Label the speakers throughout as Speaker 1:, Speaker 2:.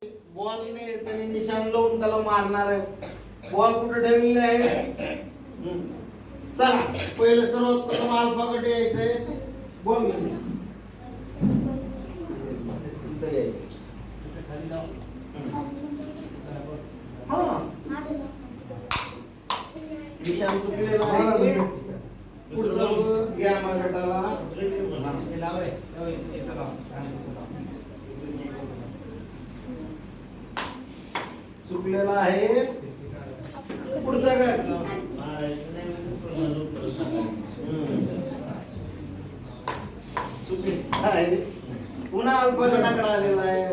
Speaker 1: बॉलने त्यांनी निशाण लावून त्याला मारणार आहे. बॉल कुठे ठेवलेले आहे? चला पहिले सर्वात प्रथम अल्फाकडे यायचंय. बॉल घेऊन निशाण चुकलेला आहे. पुढचं घ्या मग गटाला. चुकलेला आहे. पुढचा गट चुकलेला आहे. पुन्हा अल्फा गटाकडे आलेला आहे.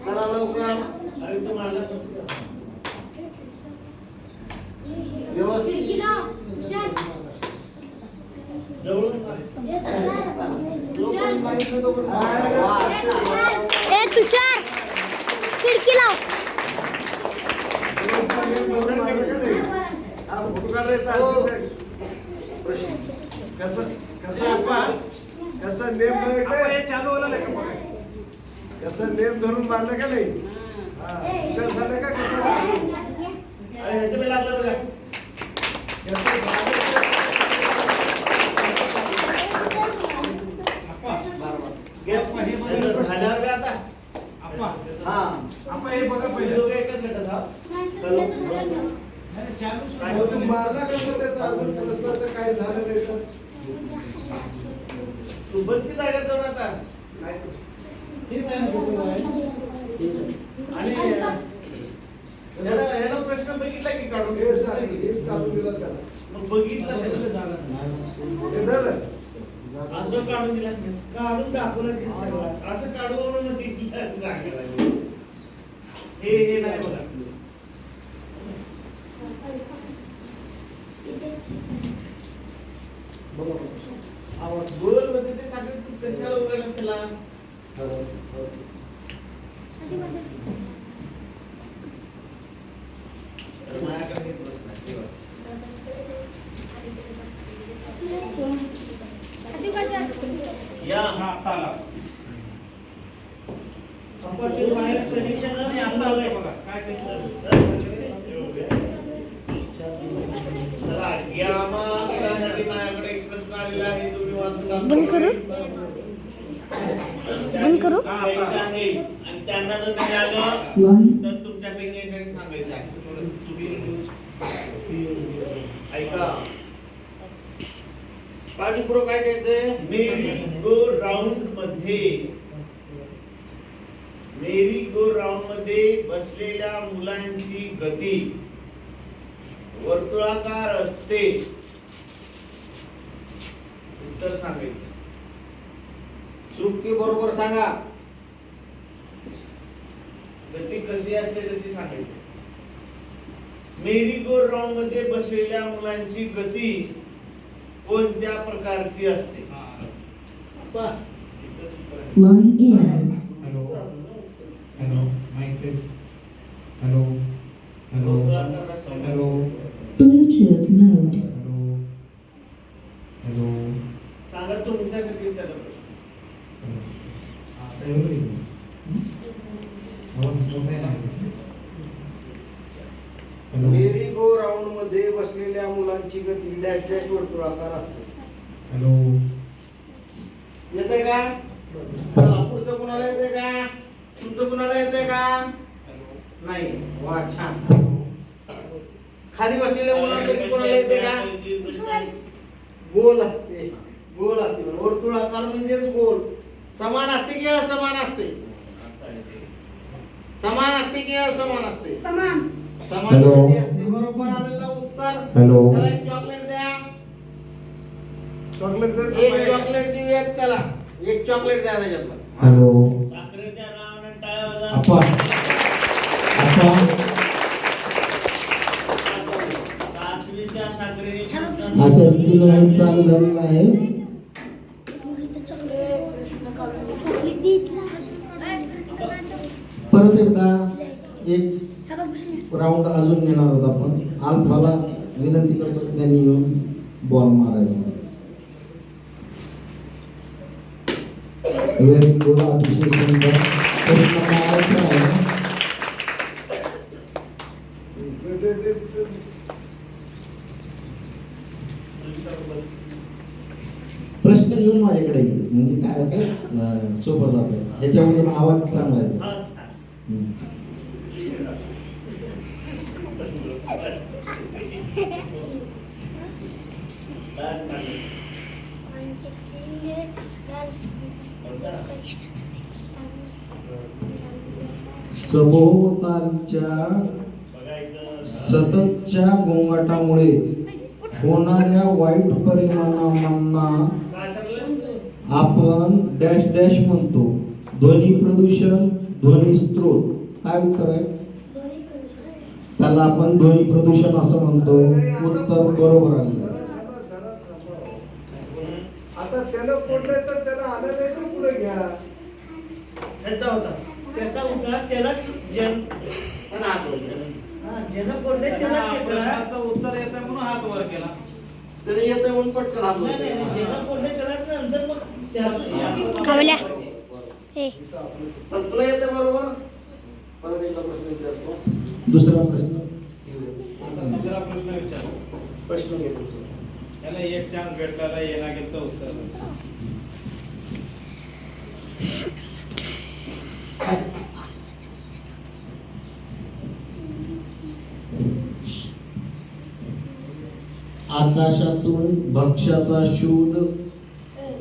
Speaker 1: चला लवकर व्यवस्थित
Speaker 2: तुषार खिडकी लाव.
Speaker 3: कसं नेम धरून मारलं का नाही? झालं का कसं लागलं बघा. आपण हे बघा पहिले एकच गटात मारला कसं त्याचा अजून प्रश्नाचं काय झालं नाही तर बस की जागा जाऊन आता हेच आहे आणि याला प्रश्न बघितला की काढून हेच काढून दिला त्याला मग बघितला त्याला असं काढून दिला काढून दाखवलं की सगळं असं काढून हे नाही बघा गोल मध्ये ते सगळे तू कशाला उघडलास त्याला या ताला आपण बाहेर प्रेडिक्शन आणि आता आलंय बघा काय चला या मग त्यासाठी माझ्याकडे एक प्रश्न आलेला आहे तुम्ही वाचून
Speaker 2: बंद करू बंद करू
Speaker 3: आहे आणि त्यांना जर नाही आलं तर तुमच्यापैकी एकाने सांगायचं आहे ऐका
Speaker 1: बाजू पुढे काय द्यायचंय?
Speaker 3: मेरी गो राऊंड मध्ये बसलेल्या मुलांची गती वर्तुळाकार असते. उत्तर सांगायचं.
Speaker 1: चूक की बरोबर सांगा.
Speaker 3: गती कशी असते तशी सांगायची. मेरी गो राऊंड मध्ये बसलेल्या मुलांची गती कोणत्या प्रकारची असते?
Speaker 4: Hello, mic check. Hello.
Speaker 2: Bluetooth mode.
Speaker 4: Hello.
Speaker 3: सांगा तुमच्यासाठी विचारलं
Speaker 1: मेरी गो राऊंड मध्ये बसलेल्या मुलांची गती डॅश डॅश वर्तुळाकार असते.
Speaker 4: हॅलो.
Speaker 1: येते का? चला पुढचं कुणाला येते का? तुमचं कुणाला येते का? नाही. वा छान. खाली बसलेल्या मुलांपैकी कोणाला येते का? गोल असते. गोल असते. वर्तुळाकार म्हणजेच गोल. समान असते की असमान असते? समान असते की असमान असते?
Speaker 2: समान.
Speaker 1: समान असते. बरोबर आलेलं उत्तर.
Speaker 4: हॅलो.
Speaker 1: त्याला एक चॉकलेट द्या.
Speaker 3: चॉकलेट
Speaker 1: एक चॉकलेट देऊयात त्याला. एक चॉकलेट द्या त्याच्यातलं.
Speaker 4: हॅलो.
Speaker 3: साखरेच्या नावाने टाळ्या वाजवा.
Speaker 4: आपा.
Speaker 3: साखरेच्या साखरे
Speaker 4: असं लाईन चालू झालेलं आहे. परत एकदा एक राऊंड अजून घेणार आहोत आपण. अल्फाला विनंती करतो की त्यांनी येऊन बॉल मारायचा. व्हेरी गुड, अतिशय सुंदर. म्हणजे काय होतं सोपं जातं. ह्याच्यामधून आवाज चांगला येतो.
Speaker 3: हा, छान.
Speaker 4: हम्म. सभोवतालच्या सततच्या गोंगाटामुळे होणाऱ्या वाईट परिणामांना आपण डॅश डॅश म्हणतो. ध्वनी प्रदूषण, ध्वनी स्रोत. काय उत्तर आहे? त्याला आपण ध्वनी प्रदूषण असं म्हणतो. उत्तर बरोबर आलं.
Speaker 3: आता त्याला फोडलंय तर त्याला आलं नाही तर पुढे घ्या. त्याचा होता त्यालाच
Speaker 1: पण हात वर.
Speaker 3: ज्यानं फोडलंय त्यालाच हे करा.
Speaker 5: उत्तर येत म्हणून हात वर केला.
Speaker 1: तरी येतोय म्हणून पटकन हात वर
Speaker 3: नाही, नाही,
Speaker 1: केला.
Speaker 3: ज्यानं फोडलंय त्यालाच नंतर मग त्याचं
Speaker 2: कावल्या हे
Speaker 1: तर तुला येतं बरोबर. परत एकदा प्रश्न विचारतो.
Speaker 4: दुसरा प्रश्न.
Speaker 5: आता दुसरा प्रश्न विचार.
Speaker 1: प्रश्न घेतो.
Speaker 5: त्याला एक चान्स भेटला येणार गेलं तर उत्तर
Speaker 4: आकाशातून भक्ष्याचा शोध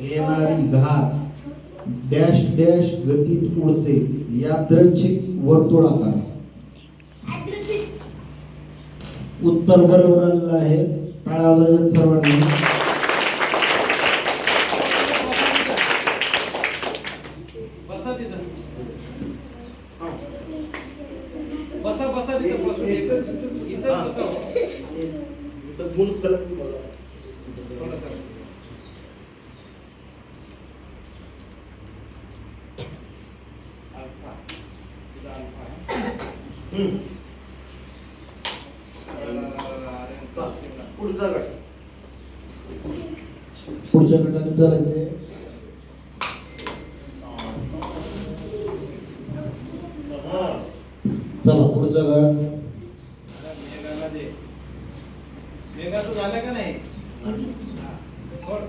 Speaker 4: येणारी घात डॅश डॅश गतीत उडते. यादृच्छिक वर्तुळाकार. उत्तर बरोबर आलेलं आहे. टाळ्या वाजवायच्या सर्वांनी.
Speaker 5: बसा तिथं. बसा बसा तिथं बसा. इथं बसा.
Speaker 1: तर गुण कलक बोला.
Speaker 5: बोला सर. अल्फा. तिथं अल्फा आहे.
Speaker 1: पुढचा गट.
Speaker 4: पुढच्या गटाने चालायचे. चला पुढचा गट.
Speaker 5: मेघाला दे. मेघाचं झालं का नाही? हा. कोण?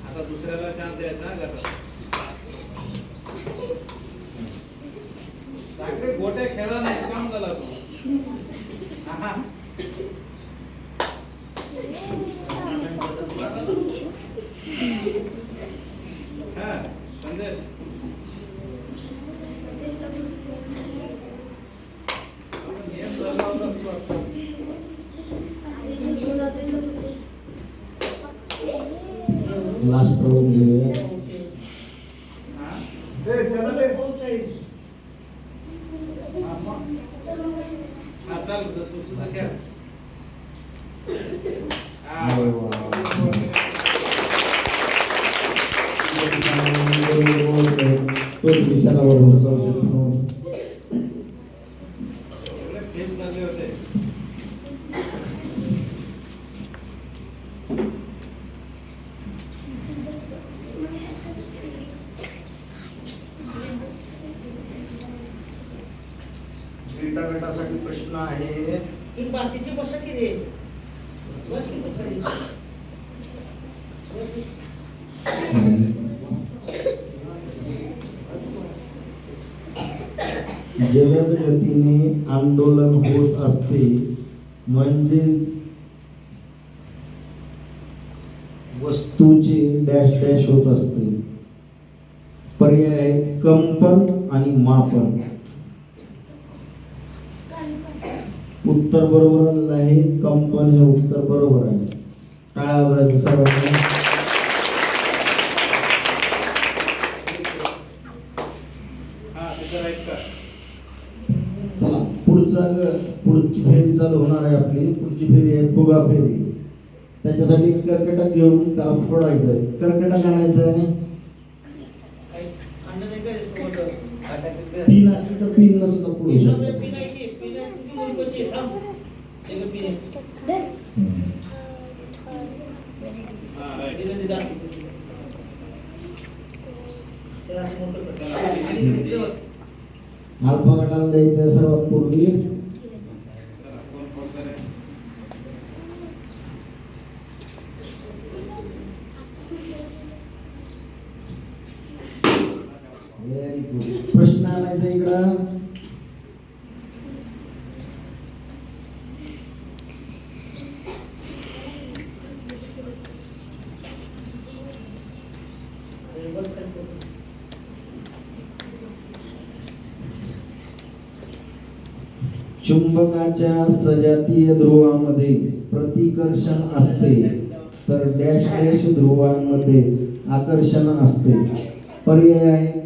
Speaker 5: आता दुसऱ्याला चान्स द्यायचा हा गटात. साखरे गोट्या खेळा नाही काम झाला तू. हा. हा, संदेश. नियम झाला होता.
Speaker 4: लास्ट राऊंड घेऊया.
Speaker 5: हा?
Speaker 3: त्याला ते
Speaker 5: हा, चाल तू सुद्धा खेळ. हा.
Speaker 4: अरे वा. तोच दिशाला बरोबर करू शकतो.
Speaker 5: एवढे फेम झाले होते.
Speaker 4: बीटा गटासाठी प्रश्न आहे.
Speaker 3: तुम्ही बाकीची बसा की रे. बस की तू खाली.
Speaker 4: जलद गतीने आंदोलन होत असते म्हणजेच वस्तूचे डॅश डॅश होत असते. पर्याय आहेत कंपन आणि मापन. उत्तर बरोबर आलेलं आहे. कंपन हे उत्तर बरोबर आहे. टाळ्या वाजवायच्या सर्वांनी.
Speaker 5: हा, तिथं राईट का?
Speaker 4: चला पुढची फेरी चालू होणार आहे आपली. पुढची फेरी आहे फुगा फेरी. त्याच्यासाठी एक कर्कटक घेऊन त्याला फोडायचं आहे. कर्कटक आणायचं आहे.
Speaker 3: अन्न नाही का सोबत.
Speaker 4: पिन असली तर पिन नसतं पुढे
Speaker 3: पिना
Speaker 4: शकतो.
Speaker 3: पिना की पिना किती मुली कशी आहे थांब. एक पिन.
Speaker 5: हा, राईट.
Speaker 3: तिला दिला. त्याला असं मोठं कर.
Speaker 4: अल्फा गटाला द्यायचं आहे सर्वात पूर्वी.
Speaker 5: चला, कोण पोहोचलं रे?
Speaker 4: Very good. प्रश्न आणायचा इकडं. चुंबकाच्या सजातीय ध्रुवामध्ये प्रतिकर्षण असते तर डॅश डॅश ध्रुवांमध्ये आकर्षण असते. पर्याय आहे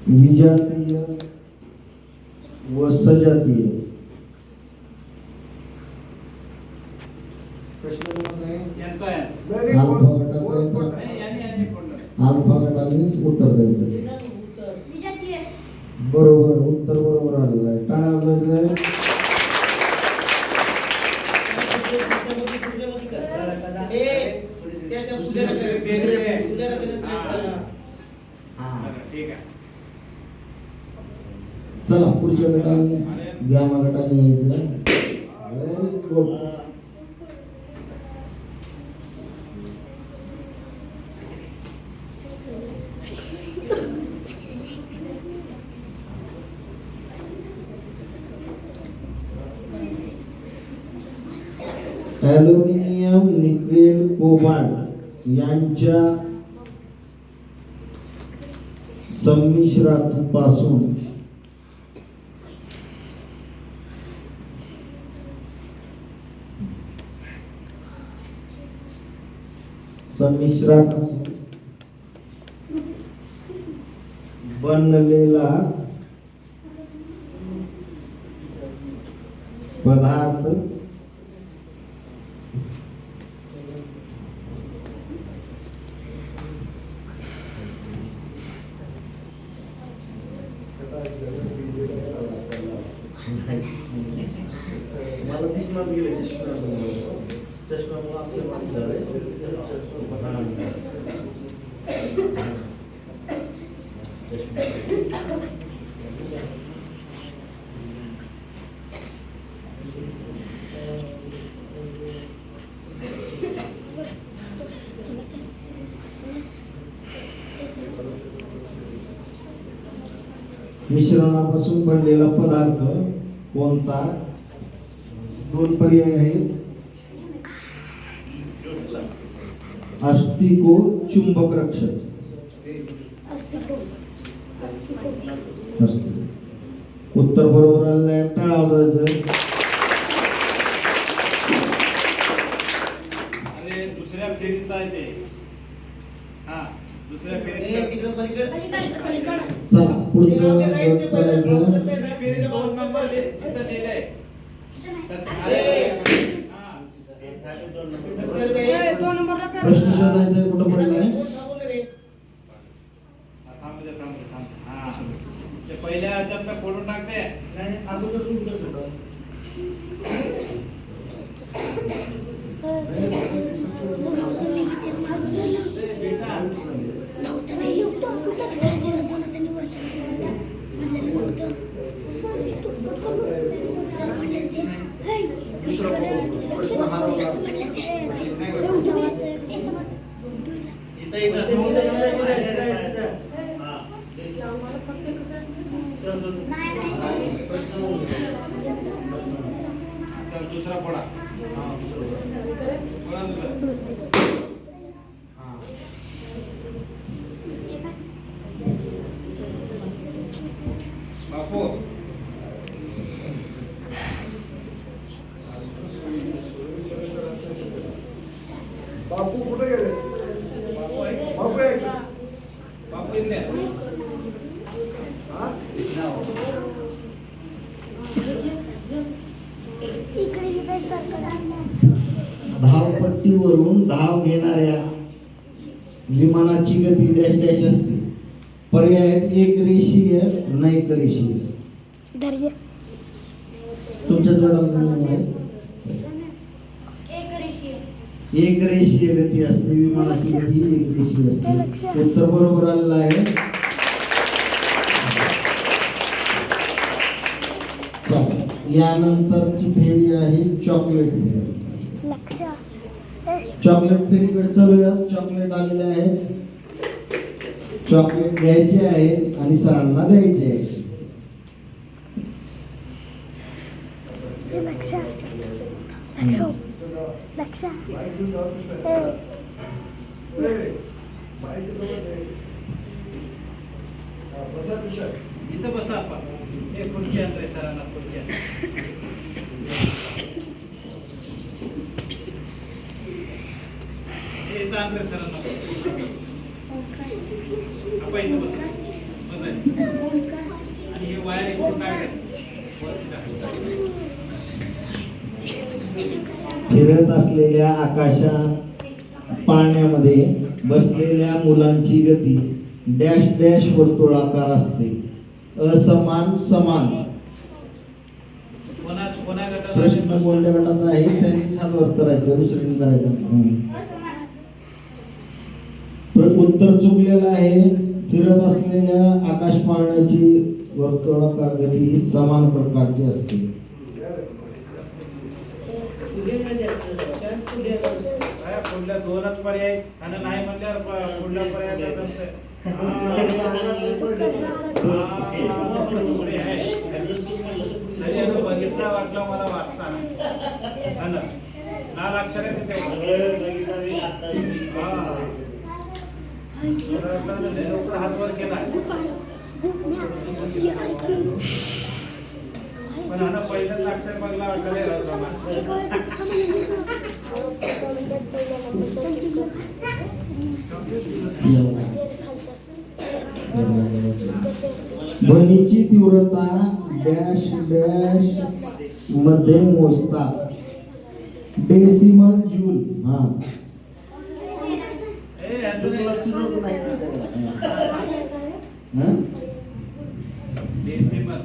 Speaker 4: विजातीय व सजातीय. प्रश्न कोणाचा आहे?
Speaker 5: यांचा आहे.
Speaker 4: अल्फा गटाचा आहे तर
Speaker 5: नाही, यांनी फोडलं.
Speaker 4: अल्फा गटाने उत्तर द्यायचं.
Speaker 2: विजातीय.
Speaker 4: बरोबर आहे. उत्तर बरोबर आलेलं आहे. टाळ्या वाजवायचं.
Speaker 5: ठीक आहे.
Speaker 4: चला पुढच्या गटाने गॅमा गटाने यायचं. Very good. Aluminium nickel cobalt यांच्या संमिश्रापासून बनलेला पदार्थ
Speaker 1: मला दिसणार गेले चष्म्यामुळे आपलं माहिती झालंय.
Speaker 4: मिश्रणापासून बनलेला पदार्थ कोणता? दोन पर्याय आहेत. अस्तिको चुंबक रक्षक. उत्तर बरोबर आलेलं आहे. टाळा वाजवायचं.
Speaker 5: अरे दुसऱ्या फेरीचा आहे ते. हा दुसऱ्या फेरीचा.
Speaker 4: चला पुढचं गट चालायचं.
Speaker 5: फेरीचा 2 नंबर तिथं लिहिलंय. अरे
Speaker 4: प्रश्न शोधायचा कुठं पडलाय?
Speaker 5: ते पहिल्या ह्याच्यात फोडून टाकते.
Speaker 3: अगोदर तुमचं सोडा.
Speaker 5: दुसरा फोडा. बापू
Speaker 3: बापू कुठे गेले?
Speaker 5: बापू आहे.
Speaker 3: बापू आहे का?
Speaker 5: बापू इथे आहे.
Speaker 3: हा?
Speaker 4: धावपट्टीवरून धाव घेणाऱ्या विमानाची गती डॅश डॅश असते. पर्याय आहेत एक रेषीय, नैक रेषीय. तुमच्याच गटात एक रेषीय गती असते. विमानाची गती एक रेषीय असते. उत्तर बरोबर आलेलं आहे. चला यानंतरची फेरी आहे चॉकलेट फेरी. चॉकलेट फेरीकडे चालूया. चॉकलेट आलेले आहेत. चॉकलेट घ्यायचे आहेत आणि सरांना द्यायचे आहे.
Speaker 3: बसा तिथं.
Speaker 5: इथं बसा आपण. हे खुर्ची आणलंय सरांना खुर्ची आण. हे इथं आणलंय सरांना. आपण इथं बसू. बसायचं. आणि हे वायर इकडून टाकायचं. वरती टाकायचं.
Speaker 4: फिरत असलेल्या आकाशात पाण्यामध्ये बसलेल्या मुलांची गती डॅश डॅश वर्तुळाकार असते. असमान समान.
Speaker 5: कोणा गटाला
Speaker 4: प्रश्न कोणत्या गटाचा आहे त्यांनी छान वर्क करायचं, दुसऱ्यांनी करायचं. उत्तर चुकलेलं आहे. फिरत असलेल्या आकाश पाळण्याची वर्तुळाकार गती ही समान प्रकारची असते.
Speaker 5: काय पुढल्या दोनच पर्याय आणि नाही म्हणल्यावर पुढल्या पर्याय असतंय. तरी यानं बघितला वाटलं मला वाचताना लाल अक्षर आहे तिथे. लवकर हात वर केला पण हा पहिल्यांदा अक्षर बघला
Speaker 4: ध्वनीची तीव्रता डॅश डॅश मध्ये मोजतात. Decimal joule. हा
Speaker 5: डेसिमल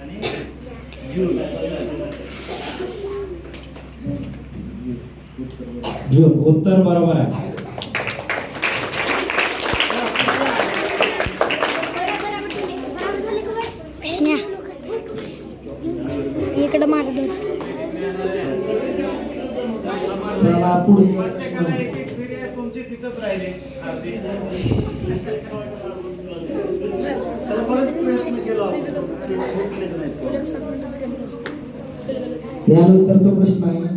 Speaker 5: आणि जूल.
Speaker 6: उत्तर बरोबर आहे.
Speaker 2: इकडं माझं दूध.
Speaker 4: चला पुढे.
Speaker 5: प्रत्येकाला एक एक फेरी आहे, तुमची तिथंच राहिले अर्धी.
Speaker 4: यानंतरचा प्रश्न आहे.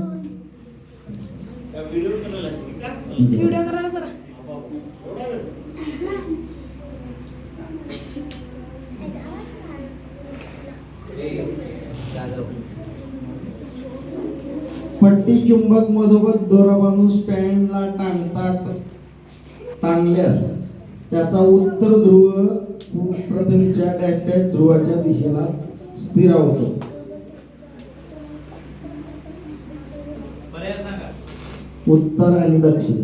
Speaker 4: पट्टी चुंबक मधोमध दोरा बांधून स्टँडला टांगल्यास त्याचा उत्तर ध्रुव पृथ्वीच्या डॅश डॅश ध्रुवाच्या दिशेला स्थिरावतो.
Speaker 5: पर्याय सांगा.
Speaker 4: उत्तर आणि दक्षिण.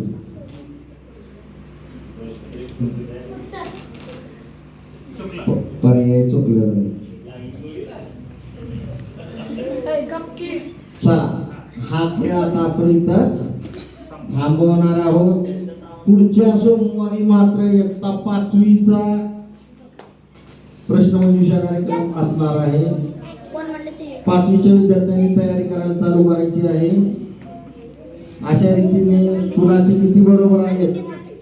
Speaker 5: चुकला.
Speaker 4: पर्याय चुकलेला नाही. चला हा खेळ आता आपण इथंच थांबवणार आहोत. पुढच्या सोमवारी मात्र इयत्ता 5वीचा प्रश्नमंजुषा कार्यक्रम असणार आहे. 5वीच्या विद्यार्थ्यांनी तयारी करायला चालू करायची आहे. अशा रीतीने कुणाचे किती बरोबर आहेत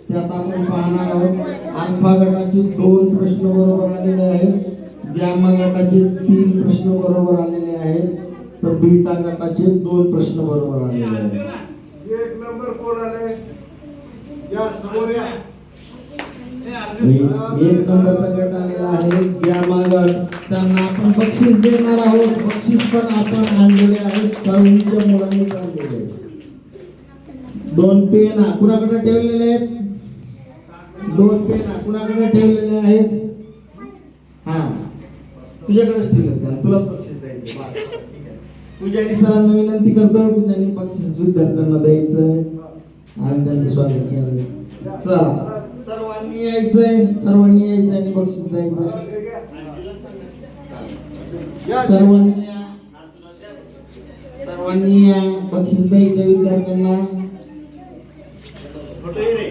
Speaker 4: ते आता आपण पाहणार आहोत. अल्फा गटाचे 2 प्रश्न बरोबर आलेले आहेत. गॅमा गटाचे 3 प्रश्न बरोबर आलेले आहेत. तर बीटा गटाचे 2 प्रश्न बरोबर आलेले आहेत.
Speaker 3: एक नंबर कोण आले या समोर या.
Speaker 4: एक नंबरचा गट आलेला आहे गॅमा गट. त्यांना आपण बक्षीस देणार आहोत. बक्षीस पण आपण आणलेले आहेत. 6वीच्या मुलांनी आणलेले आहेत. 2 पेना कुणाकडे ठेवलेले आहेत? 2 पेना कुणाकडे ठेवलेले आहेत? हा तुझ्याकडेच ठेवले. तुलाच बक्षीस द्यायचे. ठीक आहे. पुजारी सरांना विनंती करतो की त्यांनी बक्षीस विद्यार्थ्यांना द्यायचंय आणि त्यांचं स्वागत करायचं. चला सर्वांनी यायचंय. सर्वांनी यायचंय आणि बक्षीस द्यायचंय. सर्वांनी या. सर्वांनी या. बक्षीस द्यायचं विद्यार्थ्यांना.
Speaker 3: फोटो ये रे.